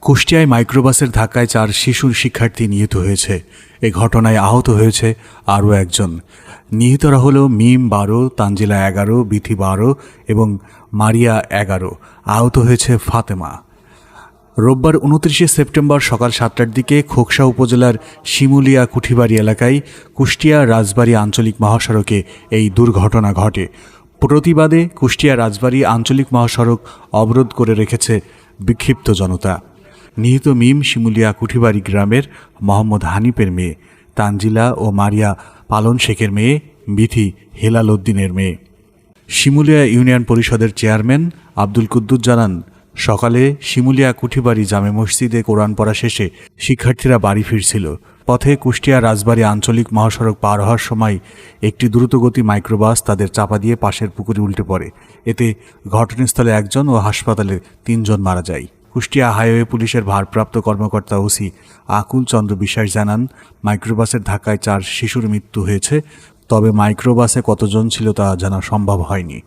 কুষ্টিয়ায় মাইক্রোবাসের ধাক্কায় 4 শিশু শিক্ষার্থী নিহত হয়েছে। এ ঘটনায় আহত হয়েছে আরও একজন। নিহতরা হল মিম 12, তানজিলা 11, বিথি 12 এবং মারিয়া 11। আহত হয়েছে ফাতেমা। রোববার 29 সেপ্টেম্বর সকাল 7টার দিকে খোকসা উপজেলার শিমুলিয়া কুঠিবাড়ি এলাকায় কুষ্টিয়া রাজবাড়ী আঞ্চলিক মহাসড়কে এই দুর্ঘটনা ঘটে। প্রতিবাদে কুষ্টিয়া রাজবাড়ী আঞ্চলিক মহাসড়ক অবরোধ করে রেখেছে বিক্ষিপ্ত জনতা। নিহত মিম শিমুলিয়া কুঠিবাড়ি গ্রামের মোহাম্মদ হানিফের মেয়ে, তানজিলা ও মারিয়া পালন শেখের মেয়ে, বিথি হেলাল উদ্দিনের মেয়ে। শিমুলিয়া ইউনিয়ন পরিষদের চেয়ারম্যান আব্দুল কুদ্দুস জানান, সকালে শিমুলিয়া কুঠিবাড়ি জামে মসজিদে কোরআন পড়া শেষে শিক্ষার্থীরা বাড়ি ফিরছিল। পথে কুষ্টিয়া রাজবাড়ী আঞ্চলিক মহাসড়ক পার হওয়ার সময় একটি দ্রুতগতি মাইক্রোবাস তাদের চাপা দিয়ে পাশের পুকুরে উল্টে পড়ে। এতে ঘটনাস্থলে 1 জন ও হাসপাতালে 3 জন মারা যায়। কুষ্টিয়া হাইওয়ে পুলিশের ভারপ্রাপ্ত কর্মকর্তা ওসি আকুল চন্দ্র বিশ্বাস জানান, মাইক্রোবাসের ধাক্কায় 4 শিশুর মৃত্যু হয়েছে, তবে মাইক্রোবাসে কতজন ছিল তা জানা সম্ভব হয়নি।